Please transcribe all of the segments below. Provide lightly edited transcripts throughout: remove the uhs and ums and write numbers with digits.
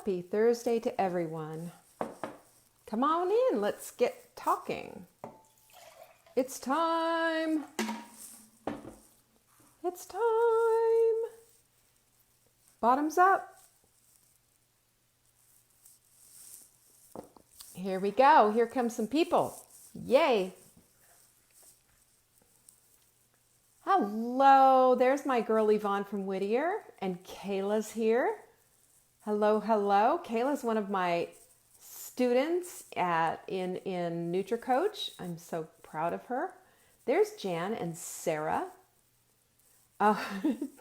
Happy Thursday to everyone. Come on in, let's get talking. It's time. It's time. Bottoms up. Here we go. Here come some people. Yay. Hello. There's my girl Yvonne from Whittier, and Kayla's here. Hello, hello. Kayla's one of my students in NutriCoach. I'm so proud of her. There's Jan and Sarah. Oh,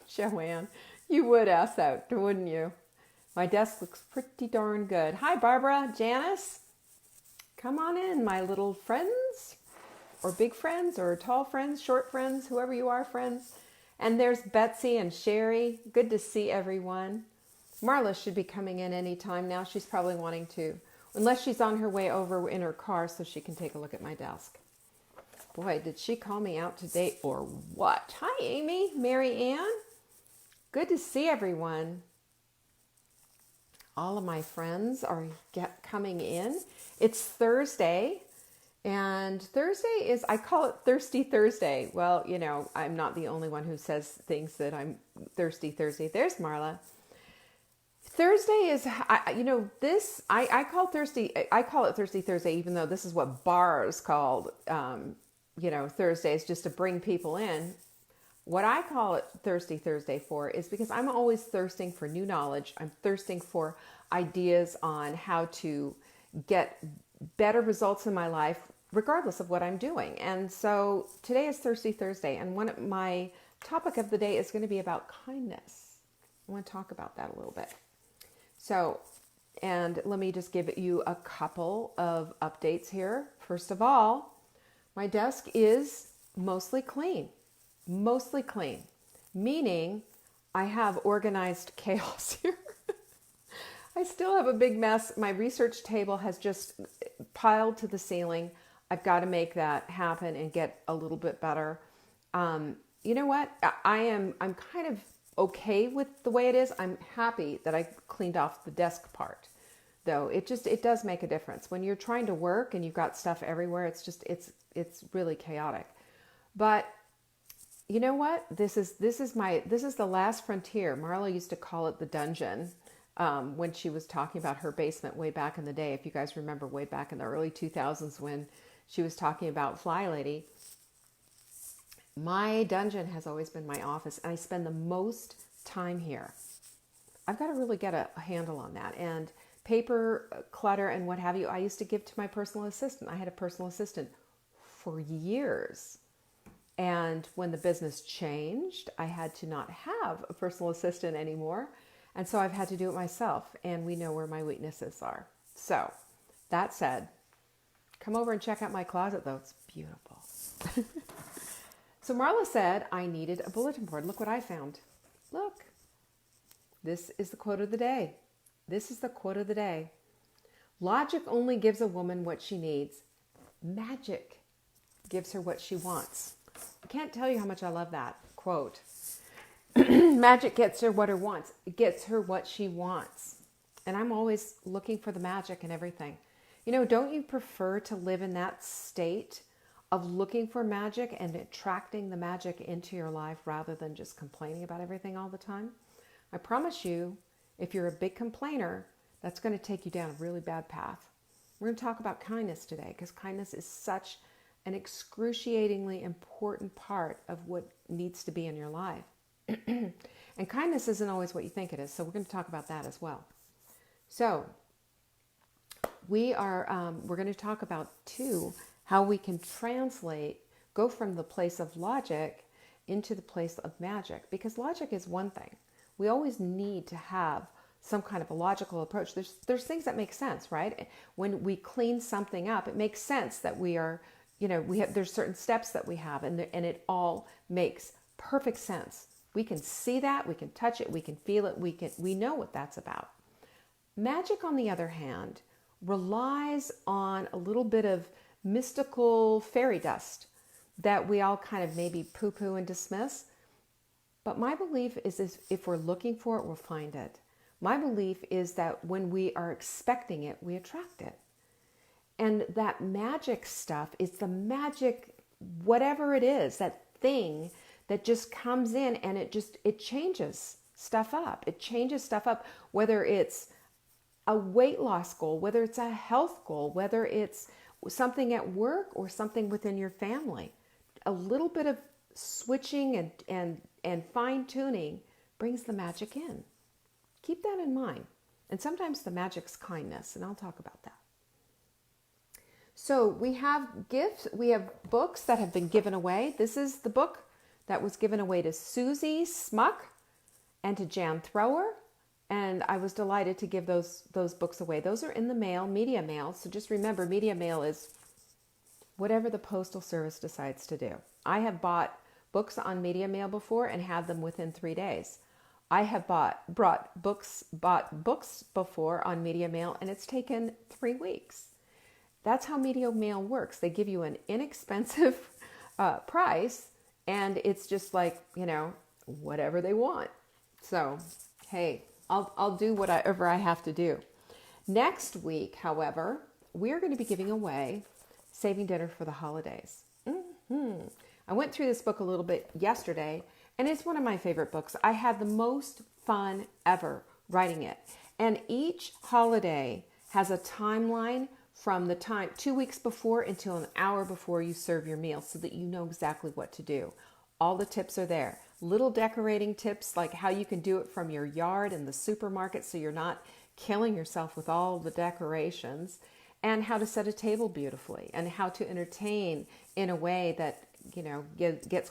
Joanne, you would ask that, wouldn't you? My desk looks pretty darn good. Hi, Barbara, Janice. Come on in, my little friends, or big friends, or tall friends, short friends, whoever you are, friends. And there's Betsy and Sherry. Good to see everyone. Marla should be coming in any time now. She's probably wanting to, unless she's on her way over in her car so she can take a look at my desk. Boy, did she call me out today or what? Hi, Amy, Mary Ann. Good to see everyone. All of my friends are coming in. It's Thursday, and Thursday is, I call it Thirsty Thursday. Well, you know, I'm not the only one who says things that I'm Thirsty Thursday. There's Marla. Thursday is, I call it Thirsty Thursday, even though this is what bars called, Thursdays, just to bring people in. What I call it Thirsty Thursday for is because I'm always thirsting for new knowledge. I'm thirsting for ideas on how to get better results in my life, regardless of what I'm doing. And so today is Thirsty Thursday, and my topic of the day is going to be about kindness. I want to talk about that a little bit. So, and let me just give you a couple of updates here. First of all, my desk is mostly clean, meaning I have organized chaos here. I still have a big mess. My research table has just piled to the ceiling. I've got to make that happen and get a little bit better. You know what? I'm kind of okay with the way it is. I'm happy that I cleaned off the desk part, though. It does make a difference when you're trying to work and you've got stuff everywhere. It's really chaotic. But you know what? This is the last frontier. Marla used to call it the dungeon when she was talking about her basement way back in the day. If you guys remember, way back in the early 2000s when she was talking about Fly Lady. My dungeon has always been my office, and I spend the most time here. I've got to really get a handle on that. And paper clutter and what have you, I used to give to my personal assistant. I had a personal assistant for years. And when the business changed, I had to not have a personal assistant anymore. And so I've had to do it myself. And we know where my weaknesses are. So that said, come over and check out my closet, though. It's beautiful. So Marla said I needed a bulletin board. Look what I found. Look. This is the quote of the day. This is the quote of the day. Logic only gives a woman what she needs. Magic gives her what she wants. I can't tell you how much I love that quote. Magic gets her what her wants. It gets her what she wants. And I'm always looking for the magic in everything. You know, don't you prefer to live in that state of looking for magic and attracting the magic into your life rather than just complaining about everything all the time? I promise you, if you're a big complainer, that's going to take you down a really bad path. We're going to talk about kindness today because kindness is such an excruciatingly important part of what needs to be in your life. And kindness isn't always what you think it is, so we're going to talk about that as well. So we're going to talk about too how we can go from the place of logic into the place of magic, because logic is one thing. We always need to have some kind of a logical approach. There's things that make sense, right? When we clean something up, it makes sense that there's certain steps that we have, and it all makes perfect sense. We can see that, we can touch it, we can feel it, we know what that's about. Magic, on the other hand, relies on a little bit of mystical fairy dust that we all kind of maybe poo-poo and dismiss. But my belief is if we're looking for it, we'll find it. My belief is that when we are expecting it, we attract it. And that magic stuff is the magic, whatever it is, that thing that just comes in and it changes stuff up. It changes stuff up, whether it's a weight loss goal, whether it's a health goal, whether it's something at work or something within your family. A little bit of switching and fine tuning brings the magic in. Keep that in mind. And sometimes the magic's kindness, and I'll talk about that. So we have gifts, we have books that have been given away. This is the book that was given away to Susie Smuck and to Jan Thrower. And I was delighted to give those books away. Those are in the mail, media mail. So just remember, media mail is whatever the Postal Service decides to do. I have bought books on media mail before and had them within 3 days. I have bought books before on media mail, and it's taken 3 weeks. That's how media mail works. They give you an inexpensive price, and it's just like, whatever they want. So, hey, I'll do whatever I have to do. Next week, however, we're going to be giving away Saving Dinner for the Holidays. I went through this book a little bit yesterday, and it's one of my favorite books. I had the most fun ever writing it. And each holiday has a timeline from the time 2 weeks before until an hour before you serve your meal, so that you know exactly what to do. All the tips are there. Little decorating tips, like how you can do it from your yard and the supermarket so you're not killing yourself with all the decorations, and how to set a table beautifully, and how to entertain in a way that gets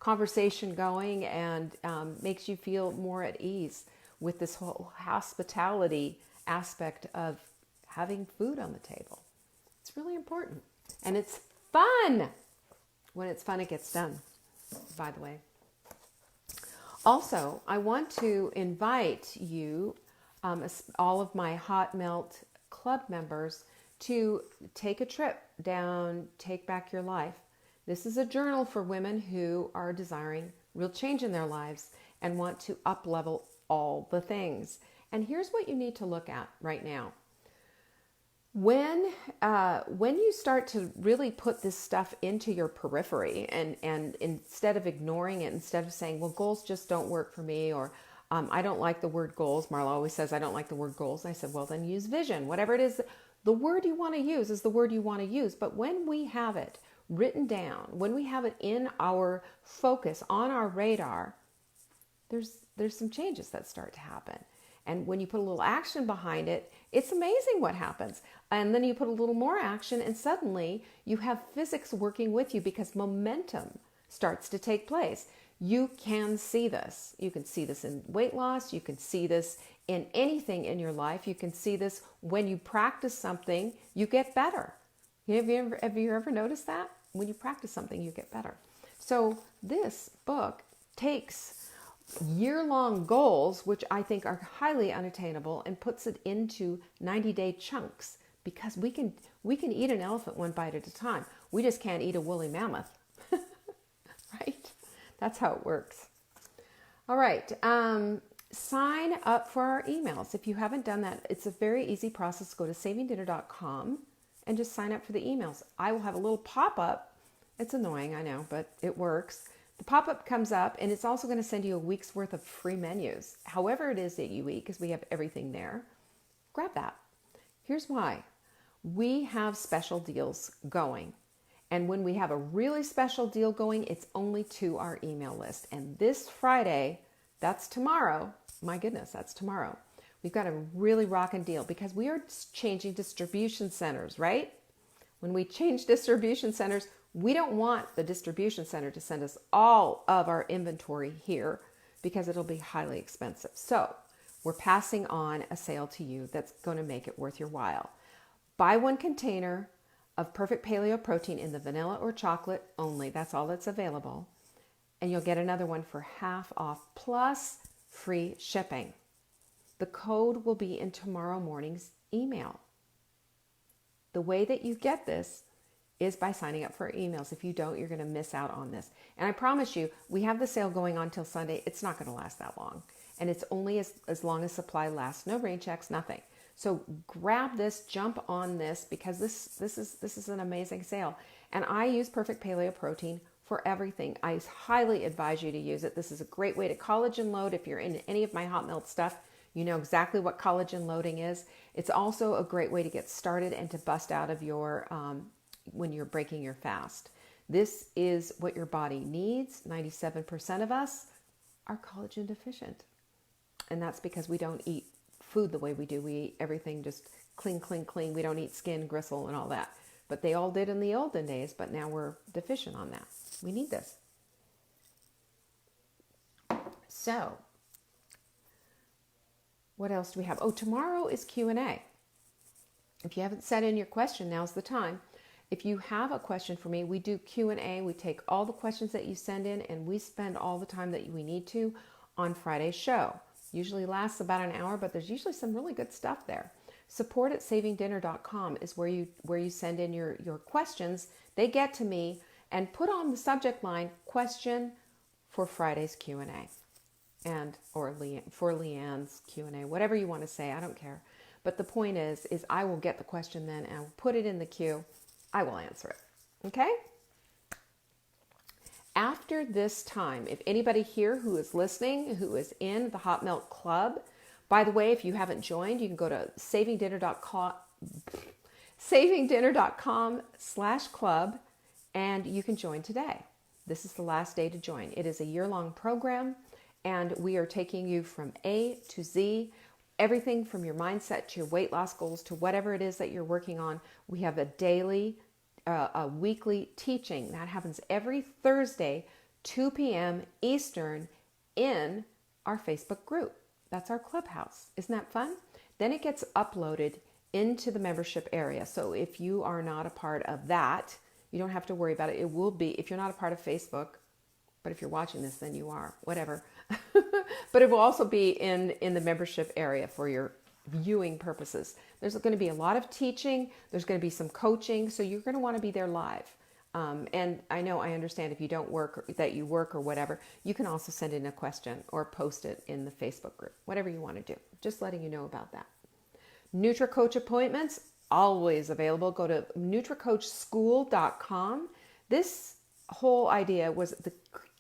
conversation going and makes you feel more at ease with this whole hospitality aspect of having food on the table. It's really important, and it's fun. When it's fun, it gets done, by the way. Also, I want to invite you, all of my Hot Melt Club members, to take a trip down Take Back Your Life. This is a journal for women who are desiring real change in their lives and want to up-level all the things. And here's what you need to look at right now. When you start to really put this stuff into your periphery and instead of ignoring it, instead of saying, well, goals just don't work for me, or I don't like the word goals. Marla always says, I don't like the word goals. And I said, well, then use vision. Whatever it is, the word you want to use is the word you want to use. But when we have it written down, when we have it in our focus, on our radar, there's some changes that start to happen. And when you put a little action behind it, it's amazing what happens. And then you put a little more action, and suddenly you have physics working with you, because momentum starts to take place. You can see this. You can see this in weight loss. You can see this in anything in your life. You can see this when you practice something, you get better. Have you ever noticed that? When you practice something, you get better. So this book takes year-long goals, which I think are highly unattainable, and puts it into 90-day chunks, because we can eat an elephant one bite at a time. We just can't eat a woolly mammoth, right? That's how it works. All right. Sign up for our emails. If you haven't done that, it's a very easy process. Go to savingdinner.com and just sign up for the emails. I will have a little pop-up. It's annoying, I know, but it works. The pop-up comes up, and it's also going to send you a week's worth of free menus. However it is that you eat, because we have everything there, grab that. Here's why. We have special deals going. And when we have a really special deal going, it's only to our email list. And this Friday, that's tomorrow. My goodness, that's tomorrow. We've got a really rockin' deal, because we are changing distribution centers, right? When we change distribution centers, we don't want the distribution center to send us all of our inventory here, because it'll be highly expensive. So we're passing on a sale to you that's going to make it worth your while. Buy one container of Perfect Paleo Protein in the vanilla or chocolate only. That's all that's available. And you'll get another one for half off plus free shipping. The code will be in tomorrow morning's email. The way that you get this is by signing up for our emails. If you don't, you're going to miss out on this. And I promise you, we have the sale going on till Sunday. It's not going to last that long. and it's only as long as supply lasts. No rain checks, nothing. So grab this, jump on this, because this is an amazing sale. And I use Perfect Paleo Protein for everything. I highly advise you to use it. This is a great way to collagen load. If you're in any of my hot melt stuff, you know exactly what collagen loading is. It's also a great way to get started and to bust out of your, when you're breaking your fast. This is what your body needs. 97% of us are collagen deficient. And that's because we don't eat food the way we do. We eat everything just clean, clean, clean. We don't eat skin, gristle, and all that. But they all did in the olden days, but now we're deficient on that. We need this. So, what else do we have? Oh, tomorrow is Q&A. If you haven't sent in your question, now's the time. If you have a question for me, we do Q&A. We take all the questions that you send in, and we spend all the time that we need to on Friday's show. Usually lasts about an hour, but there's usually some really good stuff there. Support@savingdinner.com is where you send in your questions. They get to me, and put on the subject line, question for Friday's Q&A. Or for Leanne's Q&A, whatever you want to say, I don't care. But the point is I will get the question then, and I'll put it in the queue. I will answer it. Okay? After this time, if anybody here who is listening, who is in the Hot Melt Club, by the way, if you haven't joined, you can go to savingdinner.com/club, and you can join today. This is the last day to join. It is a year-long program, and we are taking you from A to Z, everything from your mindset to your weight loss goals to whatever it is that you're working on. We have a weekly teaching that happens every Thursday, 2 p.m. Eastern, in our Facebook group. That's our clubhouse. Isn't that fun? Then it gets uploaded into the membership area. So if you are not a part of that, you don't have to worry about it. It will be, if you're not a part of Facebook, but if you're watching this, then you are, whatever. But it will also be in the membership area for your viewing purposes. There's going to be a lot of teaching. There's going to be some coaching. So you're going to want to be there live. And I understand if you don't work, that you work or whatever, you can also send in a question or post it in the Facebook group, whatever you want to do. Just letting you know about that. NutriCoach appointments, always available. Go to NutriCoachSchool.com. This whole idea was the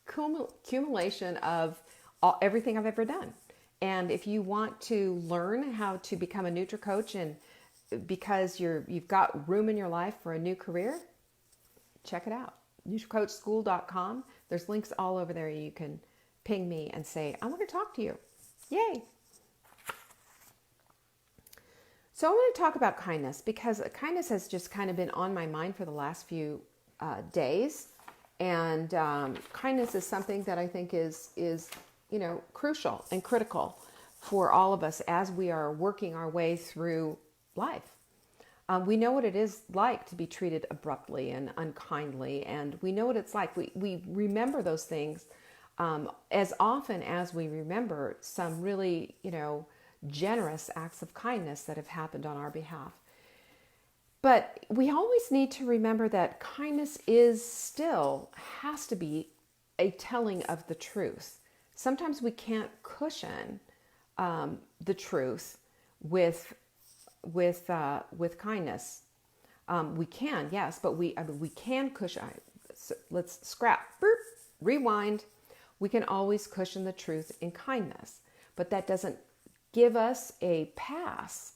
accumulation of everything I've ever done. And if you want to learn how to become a NutriCoach, and because you've got room in your life for a new career, check it out. NutriCoachSchool.com. There's links all over there. You can ping me and say, I want to talk to you. Yay. So I want to talk about kindness, because kindness has just kind of been on my mind for the last few days. And kindness is something that I think is crucial and critical for all of us as we are working our way through life. We know what it is like to be treated abruptly and unkindly, and we know what it's like. We remember those things as often as we remember some really, generous acts of kindness that have happened on our behalf. But we always need to remember that kindness has to be a telling of the truth. Sometimes we can't cushion the truth with kindness. We can, yes, but we can cushion. So let's scrap. Burp, rewind. We can always cushion the truth in kindness, but that doesn't give us a pass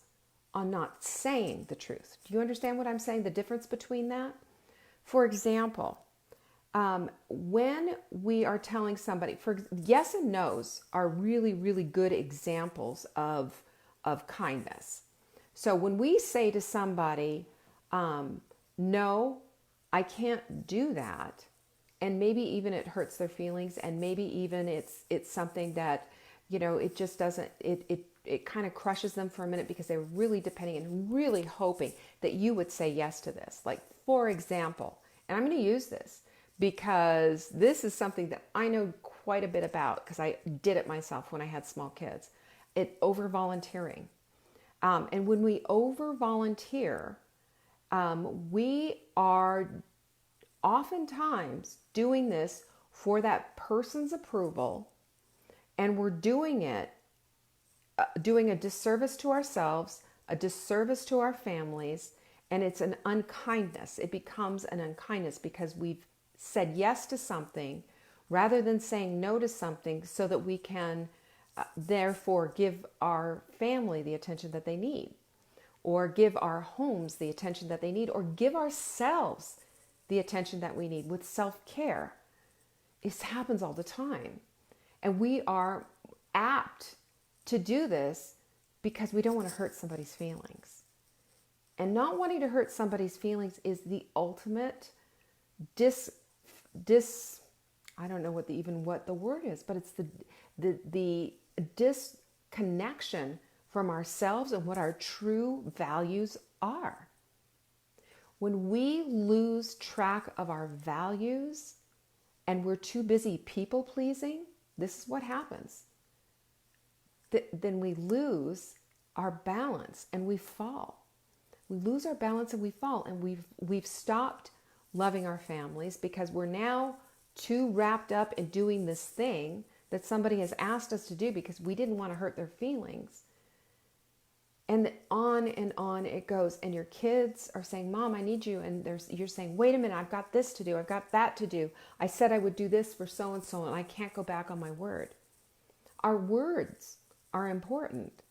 on not saying the truth. Do you understand what I'm saying? The difference between that? For example, when we are telling somebody, yes and no's are really, really good examples of kindness. So when we say to somebody, no, I can't do that, and maybe even it hurts their feelings, and maybe even it's something that, it just doesn't, it kind of crushes them for a minute because they're really depending and really hoping that you would say yes to this. Like, for example, and I'm going to use this because this is something that I know quite a bit about because I did it myself when I had small kids. Over volunteering. And when we over volunteer, we are oftentimes doing this for that person's approval And we're doing it, doing a disservice to ourselves, a disservice to our families, and it's an unkindness. It becomes an unkindness because we've said yes to something rather than saying no to something so that we can therefore give our family the attention that they need, or give our homes the attention that they need, or give ourselves the attention that we need with self-care. This happens all the time. And we are apt to do this because we don't want to hurt somebody's feelings. And not wanting to hurt somebody's feelings is the ultimate I don't know what the word is, but it's the disconnection from ourselves and what our true values are. When we lose track of our values and we're too busy people pleasing, this is what happens. Then we lose our balance and we fall. We lose our balance and we fall, and we've stopped loving our families because we're now too wrapped up in doing this thing that somebody has asked us to do because we didn't want to hurt their feelings. And on it goes. And your kids are saying, Mom, I need you. And you're saying, wait a minute, I've got this to do. I've got that to do. I said I would do this for so-and-so, and I can't go back on my word. Our words are important,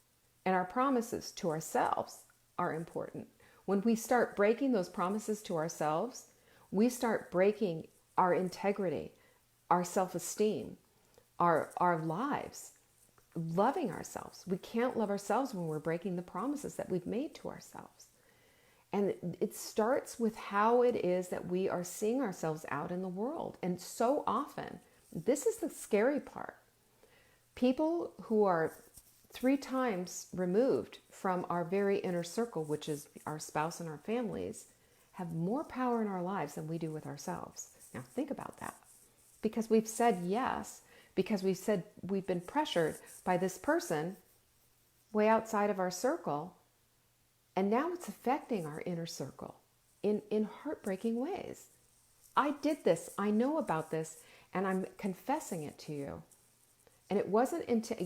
and our promises to ourselves are important. When we start breaking those promises to ourselves, we start breaking our integrity, our self-esteem, our lives, loving ourselves. We can't love ourselves when we're breaking the promises that we've made to ourselves. And it starts with how it is that we are seeing ourselves out in the world. And so often, this is the scary part. People who are 3 times removed from our very inner circle, which is our spouse and our families, have more power in our lives than we do with ourselves. Now think about that. Because we've said yes, because we've been pressured by this person way outside of our circle, and now it's affecting our inner circle in heartbreaking ways. I did this, I know about this, and I'm confessing it to you. And it wasn't until,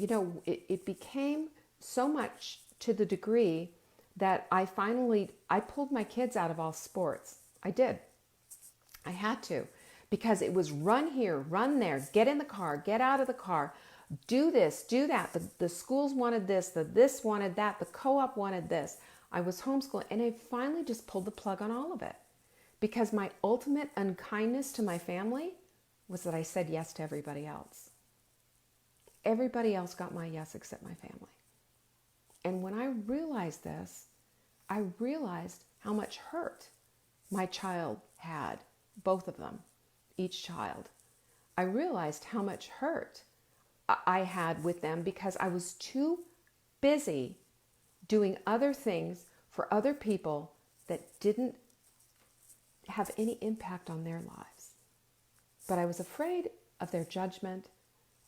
it became so much to the degree that I pulled my kids out of all sports. I did. I had to, because it was run here, run there, get in the car, get out of the car, do this, do that. The schools wanted this, this wanted that, the co-op wanted this. I was homeschooling, and I finally just pulled the plug on all of it, because my ultimate unkindness to my family was that I said yes to everybody else. Everybody else got my yes except my family. And when I realized this, I realized how much hurt my child had, both of them, each child. I realized how much hurt I had with them because I was too busy doing other things for other people that didn't have any impact on their lives. But I was afraid of their judgment.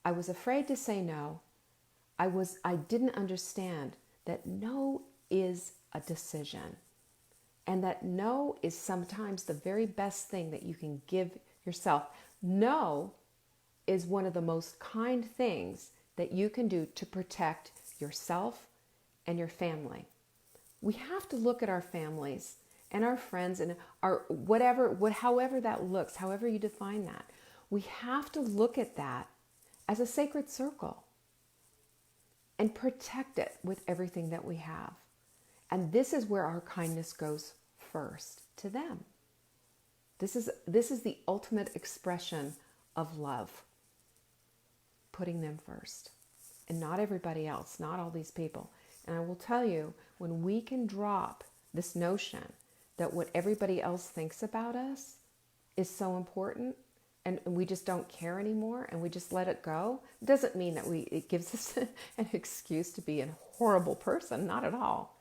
I was afraid to say no. I didn't understand that no is a decision, and that no is sometimes the very best thing that you can give yourself. No is one of the most kind things that you can do to protect yourself and your family. We have to look at our families and our friends and our however that looks, however you define that. We have to look at that as a sacred circle and protect it with everything that we have. And this is where our kindness goes first to them. This is the ultimate expression of love. Putting them first, and not everybody else, not all these people. And I will tell you, when we can drop this notion that what everybody else thinks about us is so important, and we just don't care anymore, and we just let it go, it doesn't mean that it gives us an excuse to be a horrible person, not at all.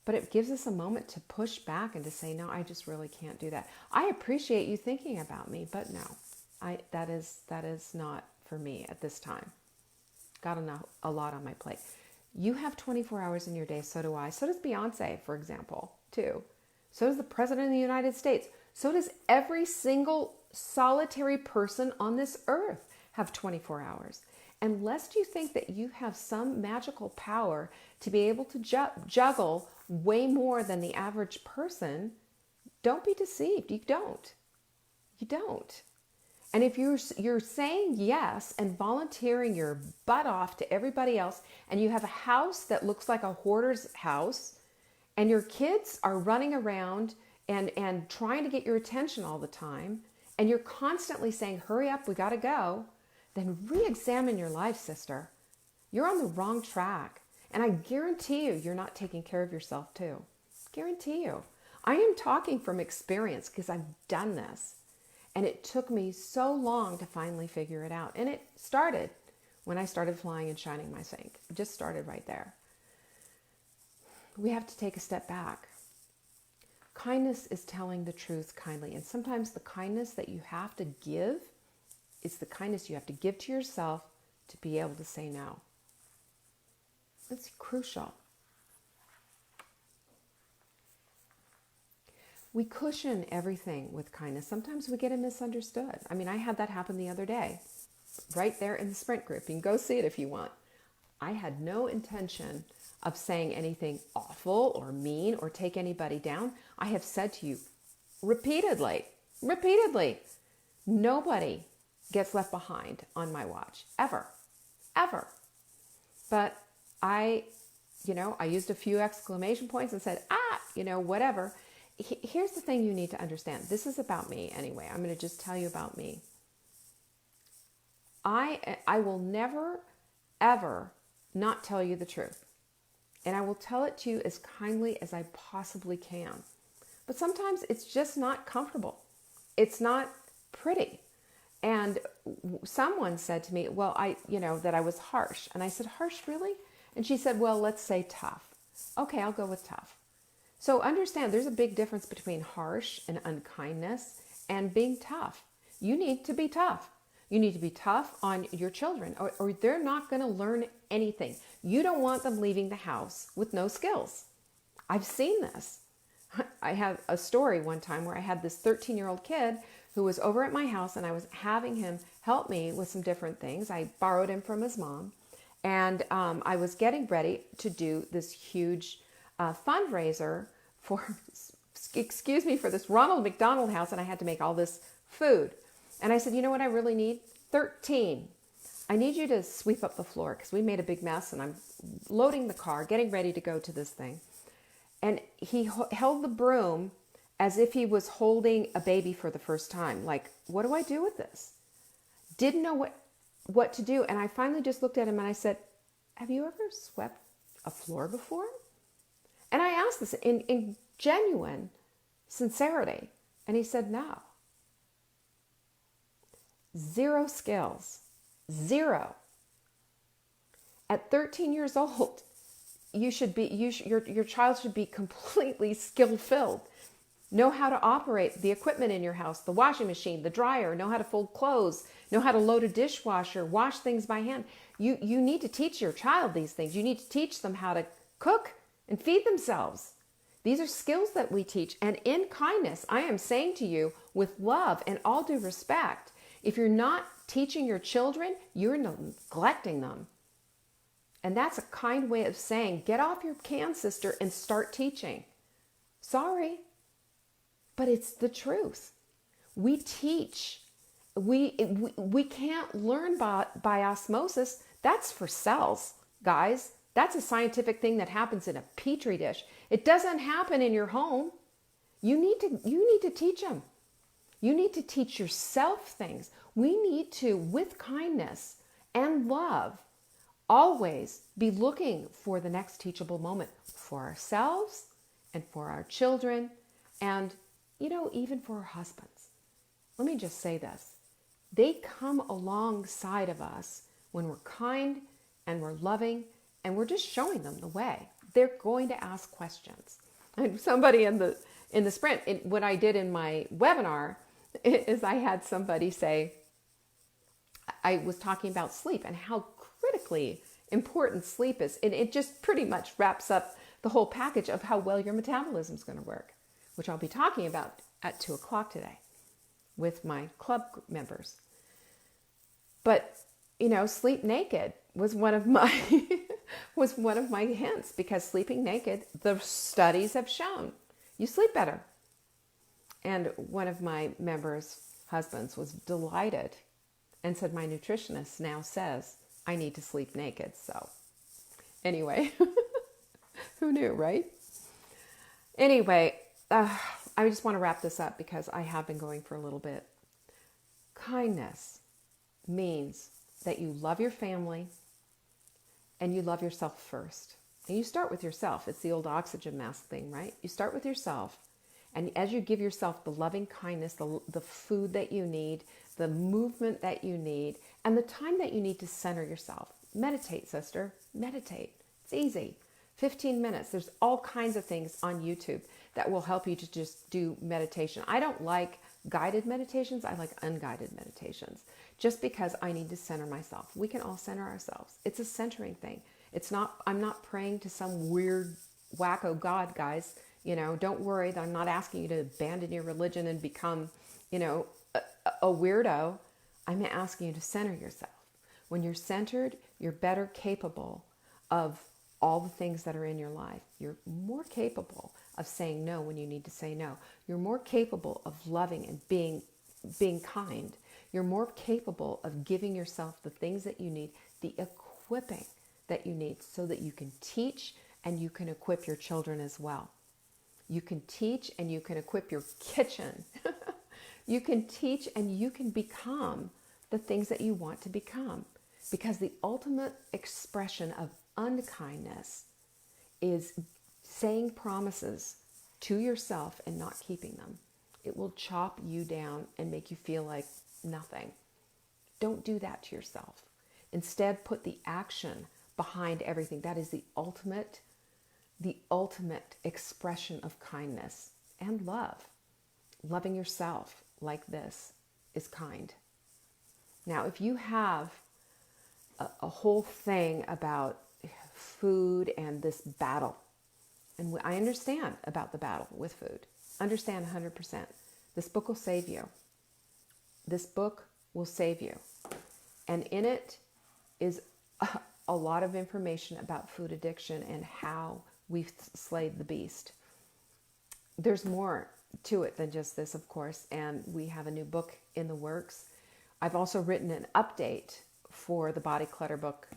But it gives us a moment to push back and to say, no, I just really can't do that. I appreciate you thinking about me, but no, that is not for me at this time. Got a lot on my plate. You have 24 hours in your day, so do I. So does Beyonce, for example, too. So does the President of the United States. So does every single solitary person on this earth have 24 hours. And lest you think that you have some magical power to be able to juggle way more than the average person, don't be deceived. You don't. You don't. And if you're saying yes and volunteering your butt off to everybody else, and you have a house that looks like a hoarder's house, and your kids are running around and trying to get your attention all the time, and you're constantly saying, hurry up, we got to go, then re-examine your life, sister. You're on the wrong track. And I guarantee you, you're not taking care of yourself too. Guarantee you. I am talking from experience because I've done this. And it took me so long to finally figure it out. And it started when I started flying and shining my sink. It just started right there. We have to take a step back. Kindness is telling the truth kindly. And sometimes the kindness that you have to give is the kindness you have to give to yourself to be able to say no. It's crucial. We cushion everything with kindness. Sometimes we get it misunderstood. I mean, I had that happen the other day, right there in the sprint group. You can go see it if you want. I had no intention of saying anything awful or mean or take anybody down. I have said to you repeatedly, nobody gets left behind on my watch, ever. But I used a few exclamation points and said, whatever. Here's the thing you need to understand. This is about me anyway. I'm going to just tell you about me. I will never, ever not tell you the truth. And I will tell it to you as kindly as I possibly can. But sometimes it's just not comfortable. It's not pretty. And someone said to me, well, that I was harsh. And I said, harsh, really? And she said, well, let's say tough. Okay, I'll go with tough. So understand there's a big difference between harsh and unkindness and being tough. You need to be tough. You need to be tough on your children or they're not going to learn anything. You don't want them leaving the house with no skills. I've seen this. I had a story one time where I had this 13-year-old kid who was over at my house and I was having him help me with some different things. I borrowed him from his mom and I was getting ready to do this huge fundraiser for this Ronald McDonald House, and I had to make all this food. And I said, you know what I really need? 13. I need you to sweep up the floor because we made a big mess and I'm loading the car, getting ready to go to this thing. And he held the broom as if he was holding a baby for the first time. Like, what do I do with this? Didn't know what to do. And I finally just looked at him and I said, have you ever swept a floor before? And I asked this in genuine sincerity. And he said, no. 0 skills. 0. At 13 years old, your child should be completely skill-filled. Know how to operate the equipment in your house, the washing machine, the dryer, know how to fold clothes, know how to load a dishwasher, wash things by hand. You need to teach your child these things. You need to teach them how to cook and feed themselves. These are skills that we teach. And in kindness, I am saying to you with love and all due respect, if you're not teaching your children, you're neglecting them. And that's a kind way of saying, get off your can, sister, and start teaching. Sorry, but it's the truth. We teach. We can't learn by osmosis. That's for cells, guys. That's a scientific thing that happens in a petri dish. It doesn't happen in your home. You need to teach them. You need to teach yourself things. We need to, with kindness and love, always be looking for the next teachable moment for ourselves and for our children and, even for our husbands. Let me just say this. They come alongside of us when we're kind and we're loving and we're just showing them the way. They're going to ask questions. And somebody in the sprint, what I did in my webinar is I had somebody say, I was talking about sleep and how critically important sleep is. And it just pretty much wraps up the whole package of how well your metabolism is going to work, which I'll be talking about. at 2 o'clock today with my club members. But, sleep naked was one of my was one of my hints, because sleeping naked, the studies have shown you sleep better. And one of my members' husbands was delighted and said, my nutritionist now says I need to sleep naked. So anyway, who knew, right? Anyway, I just want to wrap this up because I have been going for a little bit. Kindness means that you love your family and you love yourself first. And you start with yourself. It's the old oxygen mask thing, right? You start with yourself. And as you give yourself the loving kindness, the food that you need, the movement that you need, and the time that you need to center yourself. Meditate, sister. Meditate. It's easy. 15 minutes. There's all kinds of things on YouTube that will help you to just do meditation. I don't like guided meditations. I like unguided meditations, just because I need to center myself. We can all center ourselves. It's a centering thing. I'm not praying to some weird wacko God, guys. Don't worry that I'm not asking you to abandon your religion and become, a weirdo. I'm asking you to center yourself. When you're centered, you're better capable of all the things that are in your life. You're more capable of saying no when you need to say no. You're more capable of loving and being kind. You're more capable of giving yourself the things that you need, the equipping that you need, so that you can teach and you can equip your children as well. You can teach and you can equip your kitchen. You can teach and you can become the things that you want to become. Because the ultimate expression of unkindness is saying promises to yourself and not keeping them. It will chop you down and make you feel like nothing. Don't do that to yourself. Instead, put the action behind everything. That is the ultimate expression of kindness and love. Loving yourself like this is kind. Now, if you have a whole thing about food and this battle, and I understand about the battle with food, understand 100%. This book will save you. This book will save you. And in it is a lot of information about food addiction and how we've slayed the beast. There's more to it than just this, of course, and we have a new book in the works. I've also written an update for the Body Clutter book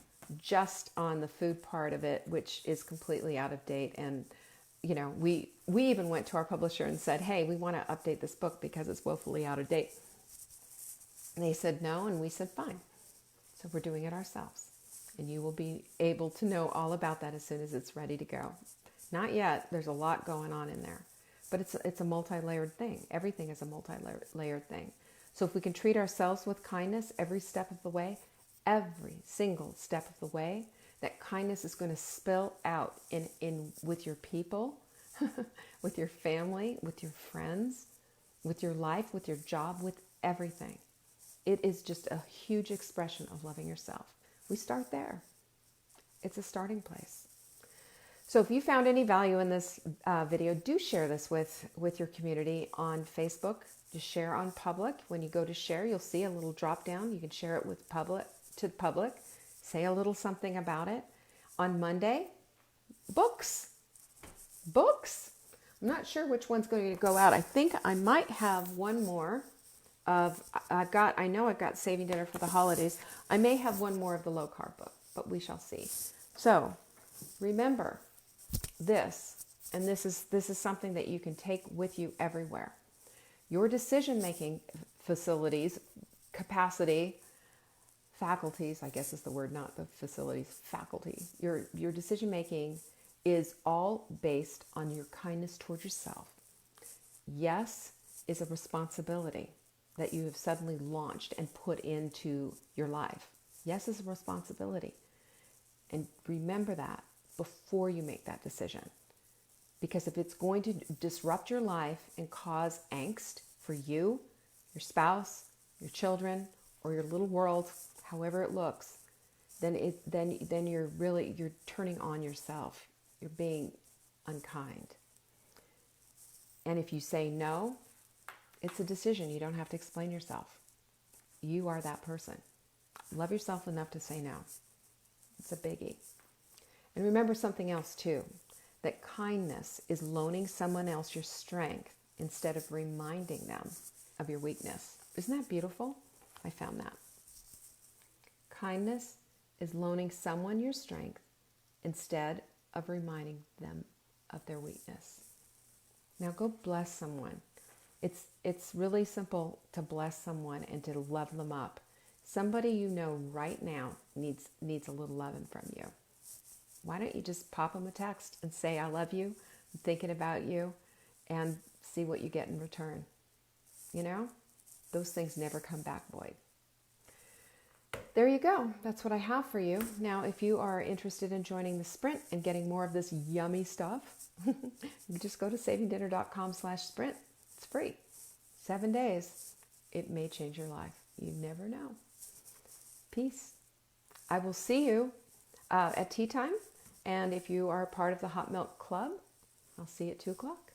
just on the food part of it, which is completely out of date. And, we even went to our publisher and said, hey, we want to update this book because it's woefully out of date. And they said no, and we said fine. So we're doing it ourselves. And you will be able to know all about that as soon as it's ready to go. Not yet. There's a lot going on in there. But it's a multi-layered thing. Everything is a multi-layered thing. So if we can treat ourselves with kindness every step of the way, every single step of the way, that kindness is going to spill out in with your people, with your family, with your friends, with your life, with your job, with everything. It is just a huge expression of loving yourself. We start there. It's a starting place. So if you found any value in this video, do share this with your community on Facebook. Just share on public. When you go to share, you'll see a little drop down. You can share it with public. Say a little something about it. On Monday, books. I'm not sure which one's going to go out. I think I might have one more I know I've got Saving Dinner for the Holidays. I may have one more of the low carb book, but we shall see. So remember this, and this is something that you can take with you everywhere. Your decision-making facilities, capacity, faculties, I guess is the word, not the facilities, faculty. Your decision-making is all based on your kindness towards yourself. Yes is a responsibility that you have suddenly launched and put into your life. Yes is a responsibility. And remember that before you make that decision. Because if it's going to disrupt your life and cause angst for you, your spouse, your children, or your little world, however it looks, then you're turning on yourself. You're being unkind. And if you say no, it's a decision. You don't have to explain yourself. You are that person. Love yourself enough to say no. It's a biggie. And remember something else too, that kindness is loaning someone else your strength instead of reminding them of your weakness. Isn't that beautiful? I found that. Kindness is loaning someone your strength instead of reminding them of their weakness. Now go bless someone. It's really simple to bless someone and to love them up. Somebody you know right now needs a little loving from you. Why don't you just pop them a text and say, I love you, I'm thinking about you, and see what you get in return. You know, those things never come back void. There you go. That's what I have for you. Now, if you are interested in joining the sprint and getting more of this yummy stuff, you just go to savingdinner.com/sprint. It's free. 7 days. It may change your life. You never know. Peace. I will see you at tea time. And if you are part of the Hot Milk Club, I'll see you at 2 o'clock.